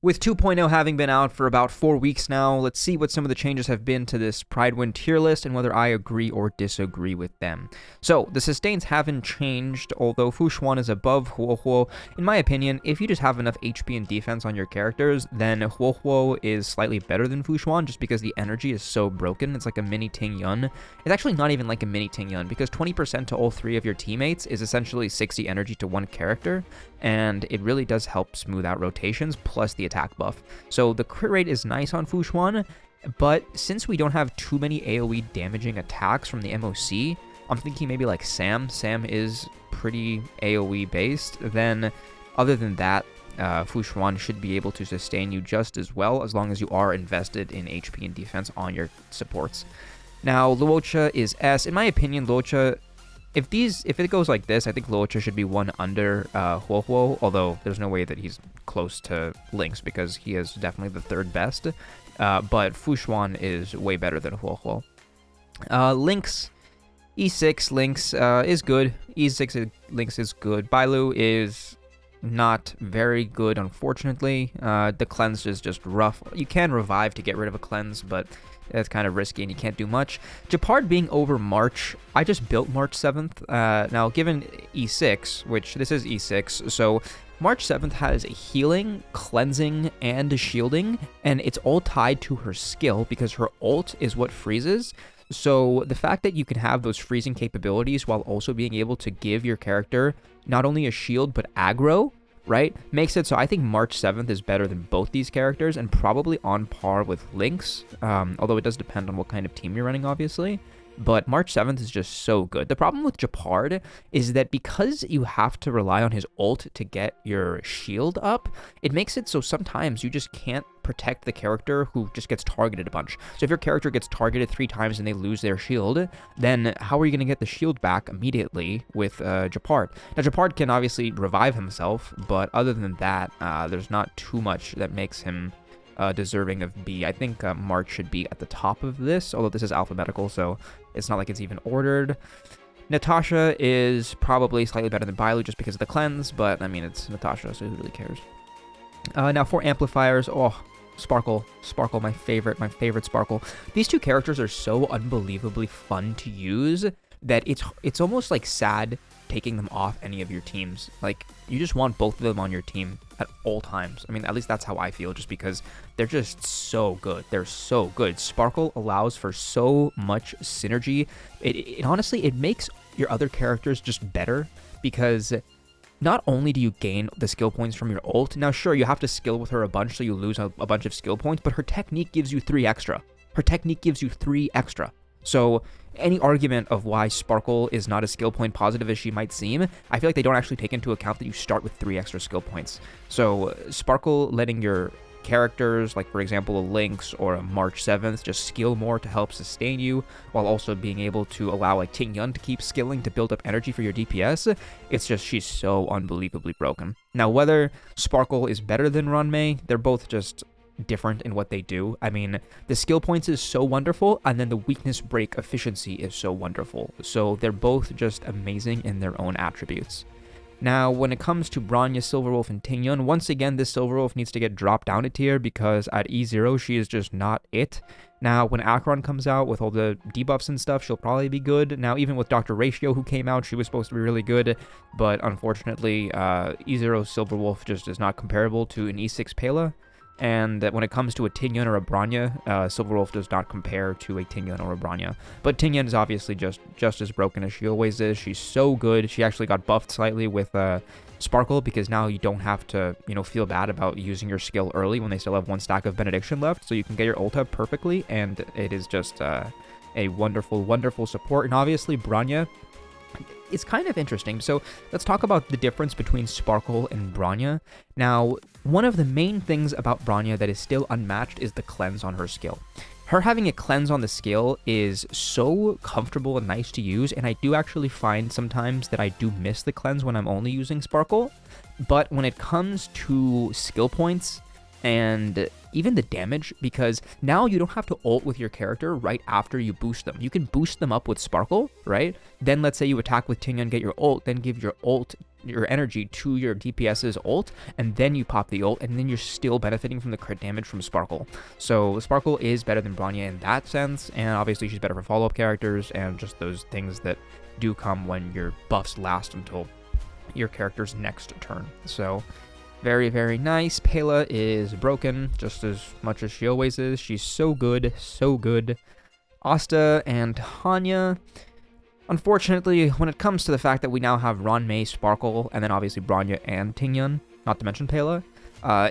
With 2.0 having been out for about 4 weeks now, let's see what some of the changes have been to this Pride tier list and whether I agree or disagree with them. So, the sustains haven't changed, although Fushuan is above Huohuo. In my opinion, if you just have enough HP and defense on your characters, then Huohuo is slightly better than Fushuan just because the energy is so broken. It's like a mini Ting Yun. It's actually not even like a mini Ting Yun because 20% to all 3 of your teammates is essentially 60 energy to 1 character, and it really does help smooth out rotations plus the attack buff. So the crit rate is nice on Fushuan, but since we don't have too many AoE damaging attacks from the MOC, I'm thinking maybe like Sam. Sam is pretty AoE based. Then other than that, Fushuan should be able to sustain you just as well as long as you are invested in HP and defense on your supports. Now, Luocha is S. In my opinion, Luocha, if it goes like this, I think Luocha should be 1 under Huohuo, although there's no way that he's close to Lynx because he is definitely the 3rd best. But Fushuan is way better than Huohuo. Lynx, E6 Lynx is good. E6 Lynx is good. Bailu is not very good, unfortunately. The cleanse is just rough. You can revive to get rid of a cleanse, but that's kind of risky and you can't do much. Gepard being over March, I just built March 7th. Now, given E6, which this is E6, so March 7th has healing, cleansing, and shielding, and it's all tied to her skill because her ult is what freezes. So the fact that you can have those freezing capabilities while also being able to give your character not only a shield but aggro, right, makes it so I think March 7th is better than both these characters and probably on par with Lynx, although it does depend on what kind of team you're running, obviously. But March 7th is just so good. The problem with Gepard is that because you have to rely on his ult to get your shield up, it makes it so sometimes you just can't protect the character who just gets targeted a bunch. So if your character gets targeted 3 times and they lose their shield, then how are you going to get the shield back immediately with Gepard? Now, Gepard can obviously revive himself, but other than that, there's not too much that makes him deserving of B. I think March should be at the top of this, although this is alphabetical, so it's not like it's even ordered. Natasha is probably slightly better than Bailu just because of the cleanse, but I mean, it's Natasha, so who really cares? Now for amplifiers, Sparkle, my favorite Sparkle. These 2 characters are so unbelievably fun to use that it's almost like sad taking them off any of your teams. Like, you just want both of them on your team at all times. I mean, at least that's how I feel, just because they're just so good. They're so good. Sparkle allows for so much synergy. It honestly, it makes your other characters just better because not only do you gain the skill points from your ult, now sure, you have to skill with her a bunch so you lose a bunch of skill points, but her technique gives you 3 extra. So any argument of why Sparkle is not as skill point positive as she might seem, I feel like they don't actually take into account that you start with 3 extra skill points. So Sparkle letting your characters, like for example a Lynx or a March 7th, just skill more to help sustain you, while also being able to allow like Ting Yun to keep skilling to build up energy for your DPS, it's just, she's so unbelievably broken. Now, whether Sparkle is better than Runmei, they're both just different in what they do. I mean, the skill points is so wonderful, and then the weakness break efficiency is so wonderful. So they're both just amazing in their own attributes. Now, when it comes to Bronya, Silverwolf, and Ting Yun, once again, this Silverwolf needs to get dropped down a tier because at E0, she is just not it. Now, when Acheron comes out with all the debuffs and stuff, she'll probably be good. Now, even with Dr. Ratio, who came out, she was supposed to be really good, but unfortunately, E0 Silverwolf just is not comparable to an E6 Pela. And when it comes to a Ting Yun or a Bronya, Silverwolf does not compare to a Ting Yun or a Bronya. But Ting Yun is obviously just as broken as she always is. She's so good. She actually got buffed slightly with Sparkle because now you don't have to, feel bad about using your skill early when they still have 1 stack of Benediction left. So you can get your ult up perfectly, and it is just a wonderful, wonderful support. And obviously, Bronya, it's kind of interesting. So let's talk about the difference between Sparkle and Bronya. Now, one of the main things about Bronya that is still unmatched is the cleanse on her skill. Her having a cleanse on the skill is so comfortable and nice to use, and I do actually find sometimes that I do miss the cleanse when I'm only using Sparkle. But when it comes to skill points and even the damage, because now you don't have to ult with your character right after you boost them. You can boost them up with Sparkle, right? Then let's say you attack with Ting Yun, get your ult, then give your ult your energy to your DPS's ult, and then you pop the ult, and then you're still benefiting from the crit damage from Sparkle. So Sparkle is better than Bronya in that sense, and obviously she's better for follow-up characters and just those things that do come when your buffs last until your character's next turn. So very, very nice. Pela is broken just as much as she always is. She's so good, so good. Asta and Hanya. Unfortunately, when it comes to the fact that we now have Ranmei, Sparkle, and then obviously Bronya and Tingyan, not to mention Pela,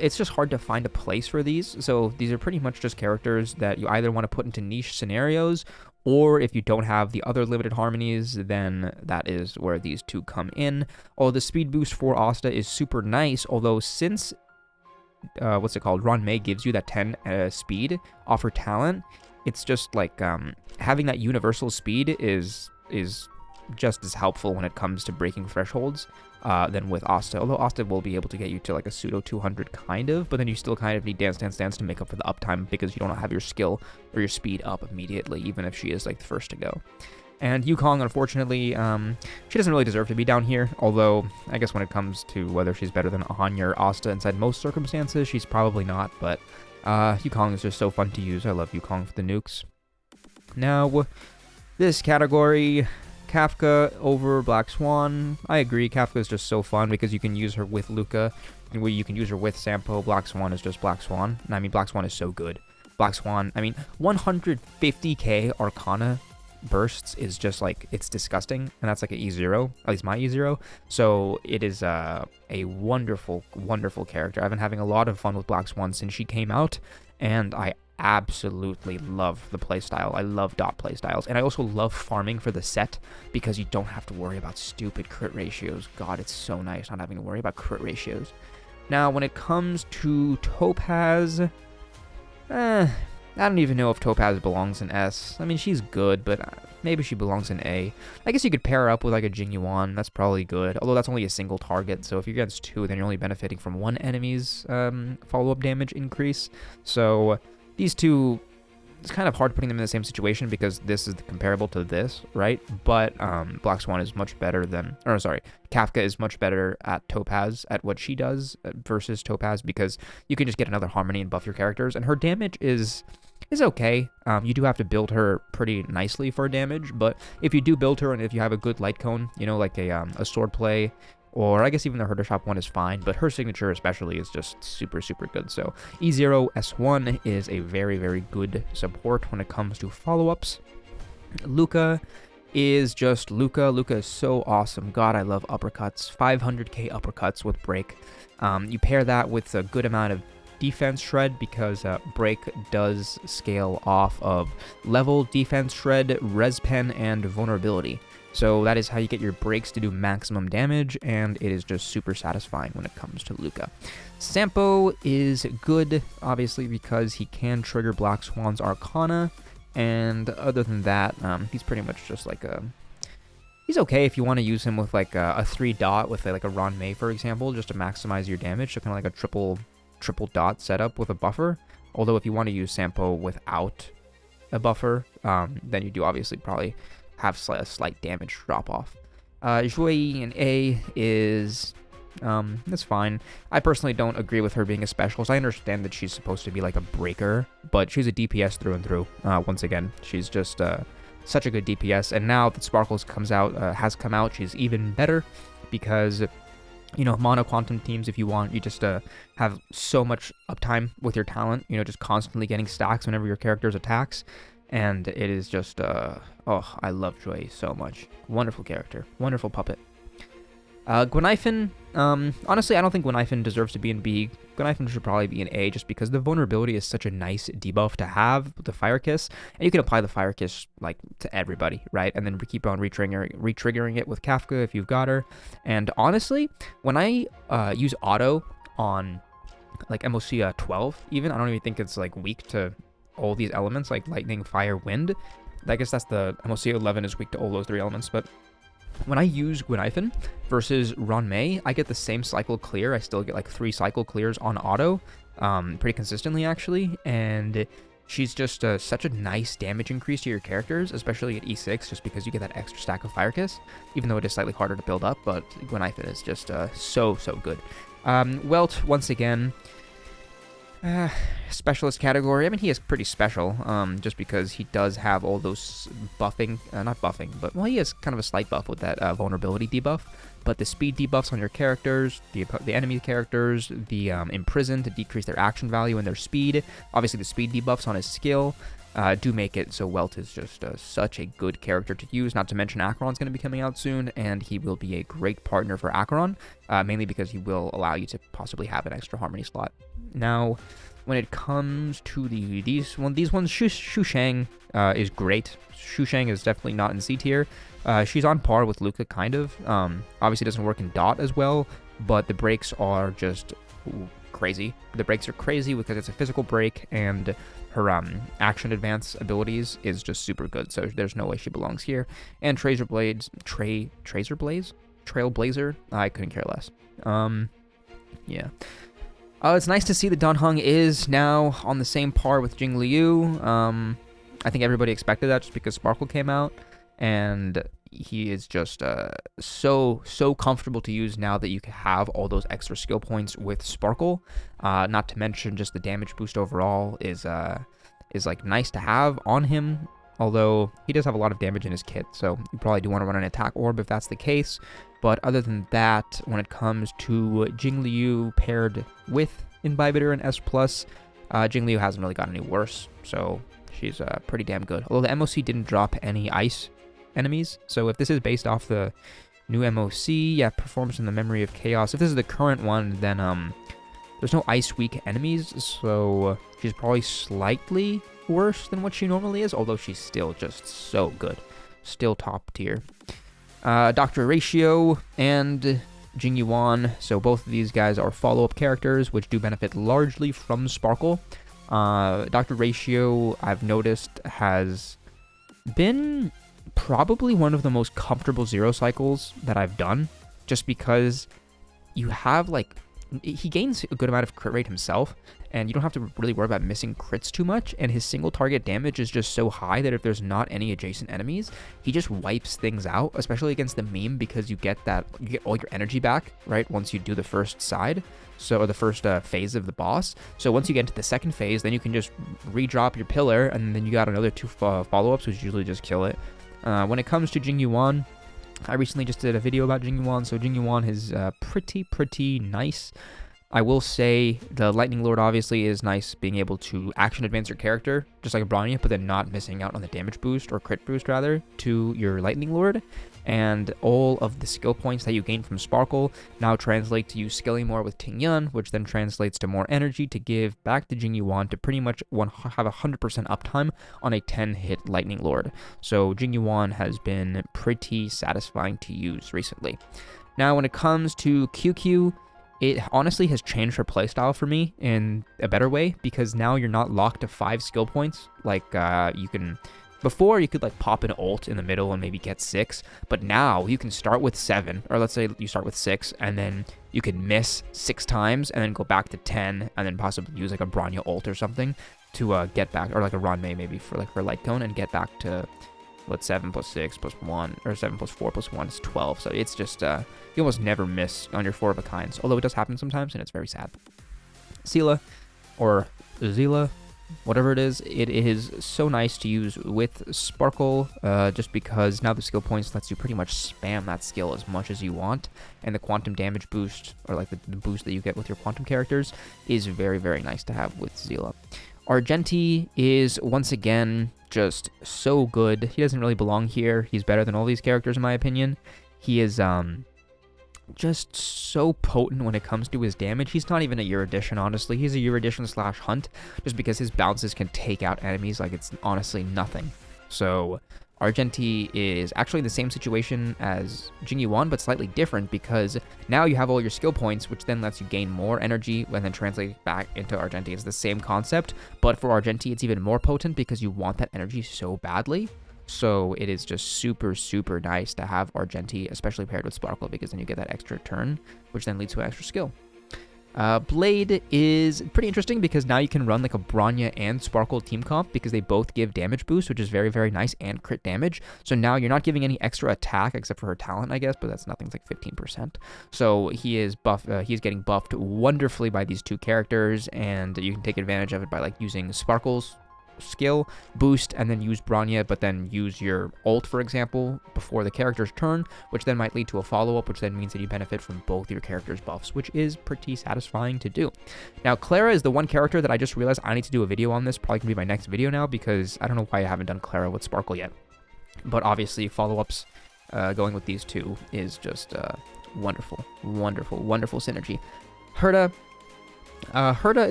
it's just hard to find a place for these. So these are pretty much just characters that you either want to put into niche scenarios, or if you don't have the other limited harmonies, then that is where these two come in. Oh, the speed boost for Asta is super nice, although since, Ranmei gives you that 10 speed off her talent, it's just like having that universal speed is just as helpful when it comes to breaking thresholds than with Asta. Although Asta will be able to get you to like a pseudo 200 kind of, but then you still kind of need Dance Dance Dance to make up for the uptime because you don't have your skill or your speed up immediately, even if she is like the first to go. And Yukong, unfortunately, she doesn't really deserve to be down here, although I guess when it comes to whether she's better than Hanya or Asta inside most circumstances, she's probably not, but Yukong is just so fun to use. I love Yukong for the nukes. Now, this category, Kafka over Black Swan. I agree, Kafka is just so fun because you can use her with Luca, and you can use her with Sampo. Black Swan is just Black Swan. And I mean, Black Swan is so good. Black Swan, I mean, 150k Arcana bursts is just like, it's disgusting, and that's like an E0, at least my E0. So it is a wonderful, wonderful character. I've been having a lot of fun with Black Swan since she came out, and I absolutely love the playstyle. I love dot playstyles, and I also love farming for the set because you don't have to worry about stupid crit ratios. God, it's so nice not having to worry about crit ratios. Now, when it comes to Topaz, I don't even know if Topaz belongs in S. I mean, she's good, but maybe she belongs in A. I guess you could pair her up with like a Jing Yuan. That's probably good, although that's only a single target, so if you're against two, then you're only benefiting from one enemy's follow-up damage increase. So these two, it's kind of hard putting them in the same situation because this is comparable to this, right? But Black Swan is much better than, or sorry, Kafka is much better at Topaz, at what she does versus Topaz, because you can just get another harmony and buff your characters, and her damage is okay. You do have to build her pretty nicely for damage, but if you do build her and if you have a good light cone, you know, like a sword play, or I guess even the Herder Shop one is fine, but her signature especially is just super, super good. So E0 S1 is a very, very good support when it comes to follow-ups. Luca is just Luca. Luca is so awesome. God, I love uppercuts. 500k uppercuts with break. You pair that with a good amount of defense shred because break does scale off of level, defense shred, res pen, and vulnerability. So that is how you get your breaks to do maximum damage, and it is just super satisfying when it comes to Luca. Sampo is good, obviously, because he can trigger Black Swan's Arcana, and other than that, he's pretty much just like a... He's okay if you want to use him with like a 3-dot with like a Ranmei, for example, just to maximize your damage, so kind of like a triple dot setup with a buffer. Although if you want to use Sampo without a buffer, then you do obviously probably have a slight damage drop off. Jui in A is, that's fine. I personally don't agree with her being a specialist. I understand that she's supposed to be like a breaker, but she's a DPS through and through. Once again, she's just such a good DPS, and now that Sparkles has come out, she's even better because, you know, mono quantum teams, if you want, you just have so much uptime with your talent, you know, just constantly getting stacks whenever your character's attacks. And it is just, oh, I love Joy so much. Wonderful character. Wonderful puppet. Gweniphen, honestly, I don't think Gweniphen deserves to be in B. Gweniphen should probably be in A just because the vulnerability is such a nice debuff to have with the Fire Kiss. And you can apply the Fire Kiss, like, to everybody, right? And then keep on retriggering it with Kafka if you've got her. And honestly, when I use auto on, like, MOC 12, even, I don't even think it's, like, weak to all these elements like lightning, fire, wind. I guess that's the MOC 11 is weak to all those 3 elements, but when I use Gweniphen versus Ranmei, I get the same cycle clear. I still get like 3 cycle clears on auto, pretty consistently actually, and She's just such a nice damage increase to your characters, especially at E6, just because you get that extra stack of Fire Kiss, even though it is slightly harder to build up, but Gwenitha is just so good. Welt, once again, specialist category. I mean, he is pretty special, just because he does have all those buffing, not buffing, but, well, he has kind of a slight buff with that vulnerability debuff, but the speed debuffs on your characters, the enemy characters, the imprison to decrease their action value and their speed, obviously the speed debuffs on his skill, do make it so Welt is just such a good character to use, not to mention Acheron's going to be coming out soon, and he will be a great partner for Acheron, mainly because he will allow you to possibly have an extra Harmony slot. Now, when it comes to these ones, Shu Shang is great. Shu Shang is definitely not in C tier. She's on par with Luca, kind of. Obviously doesn't work in Dot as well, but the breaks are just crazy. The breaks are crazy because it's a physical break, and her action advance abilities is just super good, so there's no way she belongs here. And Trailblazer, I couldn't care less. Yeah. It's nice to see that Dan Heng is now on the same par with Jing Liu. I think everybody expected that just because Sparkle came out, and he is just so comfortable to use now that you can have all those extra skill points with Sparkle. Not to mention just the damage boost overall is like nice to have on him. Although he does have a lot of damage in his kit, so you probably do want to run an attack orb if that's the case. But other than that, when it comes to Jing Liu paired with Imbibitor and S+, Jing Liu hasn't really gotten any worse, so she's pretty damn good. Although the MOC didn't drop any ice enemies, so if this is based off the new MOC, yeah, Performance in the Memory of Chaos, if this is the current one, then there's no ice weak enemies, so she's probably slightly worse than what she normally is, although she's still just so good. Still top tier. Dr. Ratio and Jing Yuan, so both of these guys are follow-up characters, which do benefit largely from Sparkle. Dr. Ratio, I've noticed, has been probably one of the most comfortable zero cycles that I've done, just because you have, like, he gains a good amount of crit rate himself, and you don't have to really worry about missing crits too much, and his single target damage is just so high that if there's not any adjacent enemies, he just wipes things out, especially against the meme, because you get all your energy back, right, once you do the first side, or the first phase of the boss. So once you get into the second phase, then you can just redrop your pillar, and then you got another 2 follow-ups, which usually just kill it. When it comes to Jing Yuan, I recently just did a video about Jing Yuan, so Jing Yuan is pretty nice. I will say the Lightning Lord obviously is nice, being able to action advance your character, just like a Bronya, but then not missing out on the damage boost, or crit boost rather, to your Lightning Lord. And all of the skill points that you gain from Sparkle now translate to you skilling more with Ting Yun, which then translates to more energy to give back to Jing Yuan to pretty much have 100% uptime on a 10-hit Lightning Lord. So Jing Yuan has been pretty satisfying to use recently. Now when it comes to QQ, it honestly has changed her playstyle for me in a better way, because now you're not locked to 5 skill points like you can. Before, you could like pop an ult in the middle and maybe get 6, but now you can start with 7, or let's say you start with 6, and then you can miss 6 times and then go back to 10, and then possibly use like a Bronya ult or something to get back, or like a Ranmei maybe for like her light cone, and get back to what, 7 plus 6 plus 1, or 7 plus 4 plus 1 is 12. So it's just, you almost never miss on your 4 of a kinds, although it does happen sometimes, and it's very sad. Sela, or Zila, whatever it is so nice to use with Sparkle, just because now the skill points lets you pretty much spam that skill as much as you want, and the quantum damage boost, or like the boost that you get with your quantum characters, is very nice to have with Zila. Argenti is, once again, just so good. He doesn't really belong here. He's better than all these characters in my opinion. He is just so potent when it comes to his damage. He's not even a Erudition, honestly. He's a Erudition / Hunt, just because his bounces can take out enemies like it's honestly nothing. So Argenti is actually in the same situation as Jing Yuan, but slightly different, because now you have all your skill points, which then lets you gain more energy and then translate back into Argenti. It's the same concept, but for Argenti, it's even more potent because you want that energy so badly. So it is just super nice to have Argenti, especially paired with Sparkle, because then you get that extra turn, which then leads to an extra skill. Blade is pretty interesting because now you can run like a Bronya and Sparkle team comp because they both give damage boost, which is very, very nice, and crit damage. So now you're not giving any extra attack except for her talent, I guess, but that's nothing. It's like 15%. So he is he's getting buffed wonderfully by these two characters, and you can take advantage of it by like using Sparkle's skill boost and then use Bronya, but then use your ult, for example, before the character's turn, which then might lead to a follow-up, which then means that you benefit from both your character's buffs, which is pretty satisfying to do. Now, Clara is the one character that I just realized I need to do a video on. This probably can be my next video now, because I don't know why I haven't done Clara with Sparkle yet, but obviously follow-ups going with these two is just wonderful, wonderful, wonderful synergy. Herta,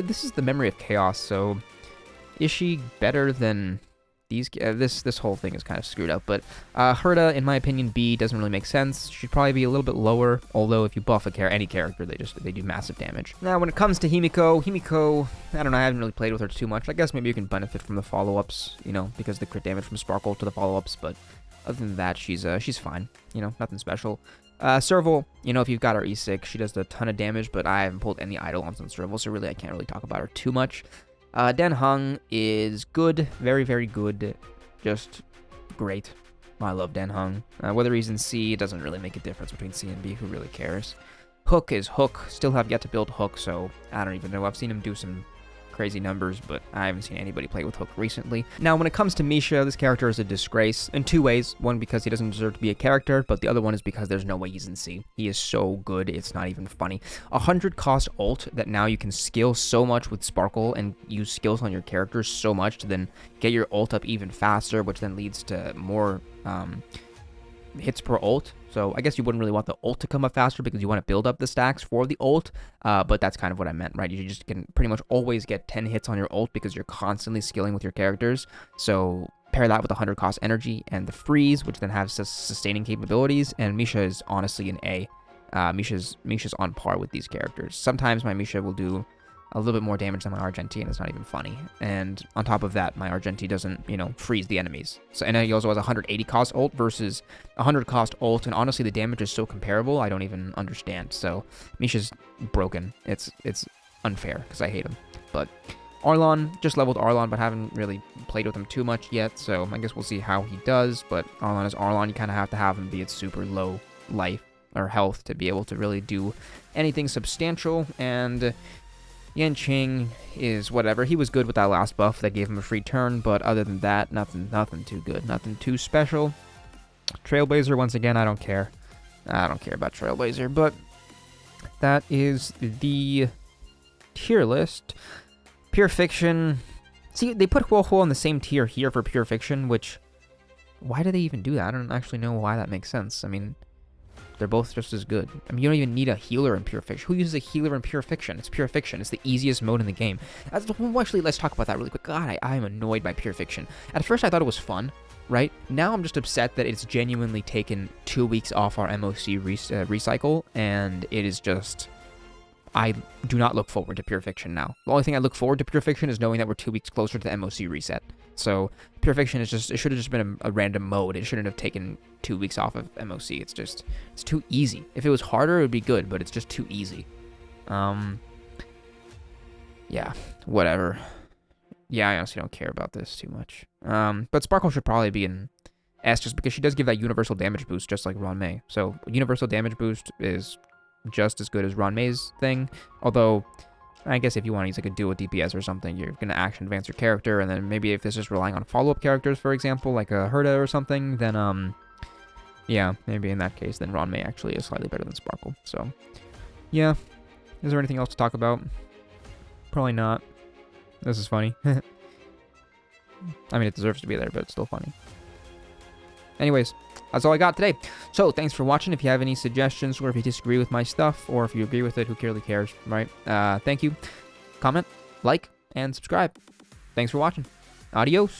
this is the Memory of Chaos, so is she better than these? This whole thing is kind of screwed up, but Herta, in my opinion, B doesn't really make sense. She'd probably be a little bit lower, although if you buff any character, they do massive damage. Now, when it comes to Himiko, I don't know, I haven't really played with her too much. I guess maybe you can benefit from the follow-ups, you know, because of the crit damage from Sparkle to the follow-ups, but other than that, she's fine, you know, nothing special. Serval, you know, if you've got her E6, she does a ton of damage, but I haven't pulled any Eidolons on Serval, so really I can't really talk about her too much. Den Heng is good, very, very good, just great. I love Den Heng. Whether he's in C, it doesn't really make a difference between C and B, who really cares? Hook is Hook, still have yet to build Hook, so I don't even know. I've seen him do some crazy numbers, but I haven't seen anybody play with Hook recently. Now, when it comes to Misha, this character is a disgrace in two ways. One, because he doesn't deserve to be a character, but the other one is because there's no way he's in C. He is so good, it's not even funny. 100 cost ult that now you can skill so much with Sparkle and use skills on your characters so much to then get your ult up even faster, which then leads to more hits per ult. So I guess you wouldn't really want the ult to come up faster because you want to build up the stacks for the ult, but that's kind of what I meant, right? You just can pretty much always get 10 hits on your ult because you're constantly skilling with your characters. So pair that with 100 cost energy and the freeze, which then has sustaining capabilities, and Misha is honestly an A. Misha's on par with these characters. Sometimes my Misha will do a little bit more damage than my Argenti, and it's not even funny. And on top of that, my Argenti doesn't, you know, freeze the enemies. So, and he also has 180 cost ult versus 100 cost ult, and honestly, the damage is so comparable, I don't even understand. So, Misha's broken. It's unfair, because I hate him. But Arlon, just leveled Arlon, but haven't really played with him too much yet, so I guess we'll see how he does. But Arlon is Arlon, you kind of have to have him be at super low life or health to be able to really do anything substantial, and Yanqing is whatever. He was good with that last buff that gave him a free turn, but other than that, nothing too good, nothing too special. Trailblazer, once again, I don't care. I don't care about Trailblazer, but that is the tier list. Pure Fiction. See, they put Huohuo on the same tier here for Pure Fiction, which, why do they even do that? I don't actually know why that makes sense. I mean, they're both just as good. I mean, you don't even need a healer in Pure Fiction. Who uses a healer in Pure Fiction? It's Pure Fiction. It's the easiest mode in the game. Actually, let's talk about that really quick. God, I am annoyed by Pure Fiction. At first, I thought it was fun, right? Now, I'm just upset that it's genuinely taken 2 weeks off our MOC recycle, and it is just... I do not look forward to Pure Fiction now. The only thing I look forward to Pure Fiction is knowing that we're 2 weeks closer to the MOC reset. So, Pure Fiction is just, it should have just been a random mode. It shouldn't have taken 2 weeks off of MOC. It's just, it's too easy. If it was harder, it would be good, but it's just too easy. Yeah, whatever. Yeah, I honestly don't care about this too much. But Sparkle should probably be in S just because she does give that universal damage boost just like Ron Mei. So, universal damage boost is just as good as Ron Mei's thing, although I guess if you want to use like a dual DPS or something, you're going to action advance your character, and then maybe if this is relying on follow-up characters, for example, like a Herta or something, then yeah, maybe in that case, then Ron Mei actually is slightly better than Sparkle. So yeah, is there anything else to talk about? Probably not. This is funny. I mean, it deserves to be there, but it's still funny. Anyways, that's all I got today. So, thanks for watching. If you have any suggestions, or if you disagree with my stuff, or if you agree with it, who really cares, right? Thank you. Comment, like, and subscribe. Thanks for watching. Adios.